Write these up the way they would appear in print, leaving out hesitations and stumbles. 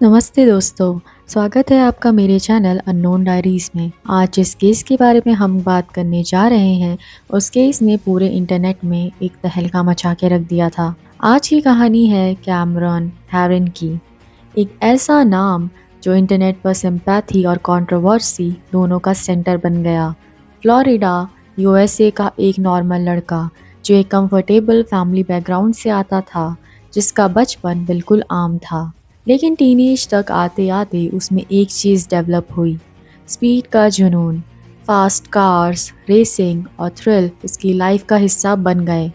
नमस्ते दोस्तों, स्वागत है आपका मेरे चैनल अननोन डायरीज़ में। आज जिस केस के बारे में हम बात करने जा रहे हैं, उस केस ने पूरे इंटरनेट में एक तहलका मचा के रख दिया था। आज की कहानी है कैमरॉन हेरिन की, एक ऐसा नाम जो इंटरनेट पर सिंपैथी और कंट्रोवर्सी दोनों का सेंटर बन गया। फ्लोरिडा, यूएसए का एक नॉर्मल लड़का जो एक कंफर्टेबल फैमिली बैकग्राउंड से आता था, जिसका बचपन बिल्कुल आम था। लेकिन टीनेज तक आते आते उसमें एक चीज़ डेवलप हुई, स्पीड का जुनून। फास्ट कार्स, रेसिंग और थ्रिल उसकी लाइफ का हिस्सा बन गए।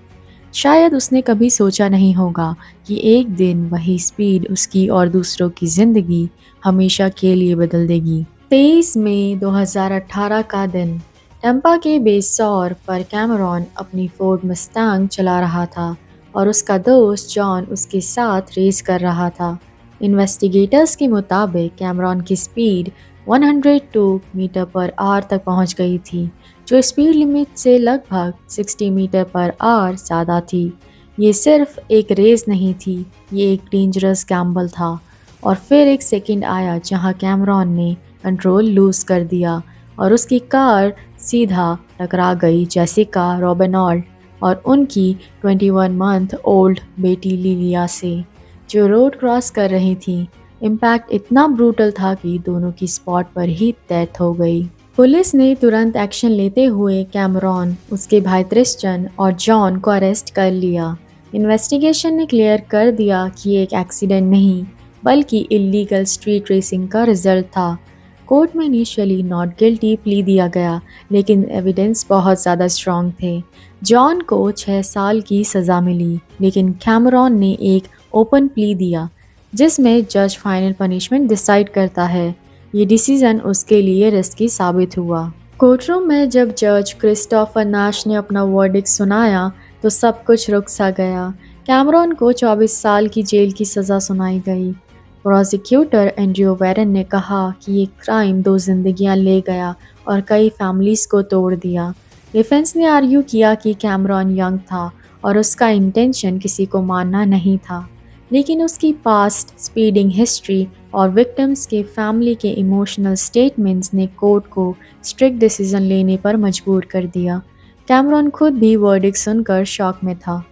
शायद उसने कभी सोचा नहीं होगा कि एक दिन वही स्पीड उसकी और दूसरों की ज़िंदगी हमेशा के लिए बदल देगी। 23 मई 2018 का दिन, टेम्पा के बेसौर पर कैमरॉन अपनी फोर्ड मस्टैंग चला रहा था और उसका दोस्त जॉन उसके साथ रेस कर रहा था। इन्वेस्टिगेटर्स के मुताबिक कैमरॉन की स्पीड 102 मीटर पर आवर तक पहुंच गई थी, जो स्पीड लिमिट से लगभग 60 मीटर पर आवर ज़्यादा थी। ये सिर्फ एक रेस नहीं थी, ये एक डेंजरस गैम्बल था। और फिर एक सेकंड आया जहां कैमरॉन ने कंट्रोल लूज कर दिया और उसकी कार सीधा टकरा गई जेसिका रोबेनॉल्ट और उनकी 21 मंथ ओल्ड बेटी लिलिया से, जो रोड क्रॉस कर रही थी। इम्पैक्ट इतना ब्रूटल था कि दोनों की स्पॉट पर ही डेथ हो गई। पुलिस ने तुरंत एक्शन लेते हुए कैमरॉन, उसके भाई क्रिश्चियन और जॉन को अरेस्ट कर लिया। इन्वेस्टिगेशन ने क्लियर कर दिया कि ये एक एक्सीडेंट नहीं, बल्कि इलीगल स्ट्रीट रेसिंग का रिजल्ट था। कोर्ट में इनिशियली नॉट गिल्टी प्ली दिया गया, लेकिन एविडेंस बहुत ज़्यादा स्ट्रॉन्ग थे। जॉन को 6 साल की सज़ा मिली, लेकिन कैमरॉन ने एक ओपन प्ली दिया, जिसमें जज फाइनल पनिशमेंट डिसाइड करता है। ये डिसीजन उसके लिए रिस्की साबित हुआ। कोर्टरूम में जब जज क्रिस्टोफर नाश ने अपना वर्डिक्ट सुनाया, तो सब कुछ रुक सा गया। कैमरॉन को 24 साल की जेल की सज़ा सुनाई गई। प्रोसिक्यूटर एंड्रयू वेरन ने कहा कि ये क्राइम 2 जिंदगियां ले गया और कई फैमिलीज को तोड़ दिया। डिफेंस ने आर्ग्यू किया कि कैमरॉन यंग था और उसका इंटेंशन किसी को मारना नहीं था, लेकिन उसकी पास्ट, स्पीडिंग हिस्ट्री और विक्टिम्स के फैमिली के इमोशनल स्टेटमेंट्स ने कोर्ट को स्ट्रिक्ट डिसीजन लेने पर मजबूर कर दिया। कैमरॉन खुद भी वर्डिक्ट सुनकर शॉक में था।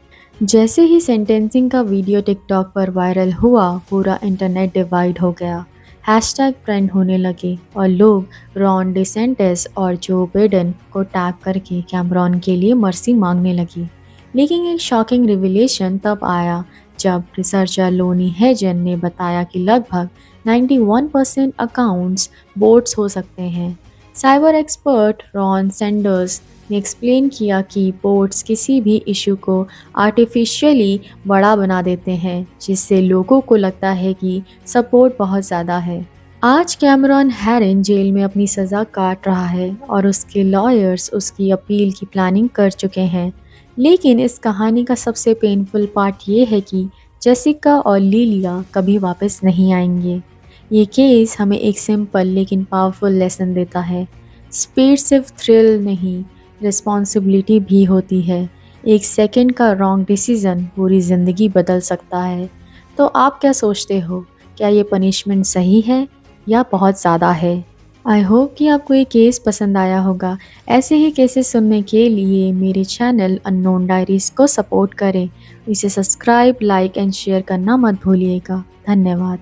जैसे ही सेंटेंसिंग का वीडियो टिकटॉक पर वायरल हुआ, पूरा इंटरनेट डिवाइड हो गया। हैशटैग ट्रेंड होने लगे और लोग रॉन डिसेंटिस और जो बिडेन को टैग करके कैमरॉन के लिए मर्सी मांगने लगी। लेकिन एक शॉकिंग रिविलेशन तब आया जब रिसर्चर लोनी हेजन ने बताया कि लगभग 91% अकाउंट्स बोट्स हो सकते हैं। साइबर एक्सपर्ट रॉन सैंडर्स ने एक्सप्लेन किया कि बोट्स किसी भी इशू को आर्टिफिशियली बड़ा बना देते हैं, जिससे लोगों को लगता है कि सपोर्ट बहुत ज़्यादा है। आज कैमरॉन हेरिन जेल में अपनी सज़ा काट रहा है और उसके लॉयर्स उसकी अपील की प्लानिंग कर चुके हैं। लेकिन इस कहानी का सबसे पेनफुल पार्ट ये है कि जेसिका और लिलिया कभी वापस नहीं आएंगे। ये केस हमें एक सिंपल लेकिन पावरफुल लेसन देता है। स्पीड सिर्फ थ्रिल नहीं, रिस्पॉन्सिबिलिटी भी होती है। एक सेकंड का रॉन्ग डिसीजन पूरी ज़िंदगी बदल सकता है। तो आप क्या सोचते हो? क्या ये पनिशमेंट सही है या बहुत ज़्यादा है? आई होप कि आपको ये केस पसंद आया होगा। ऐसे ही केसेस सुनने के लिए मेरे चैनल अननोन डायरीज़ को सपोर्ट करें। इसे सब्सक्राइब, लाइक एंड शेयर करना मत भूलिएगा। धन्यवाद।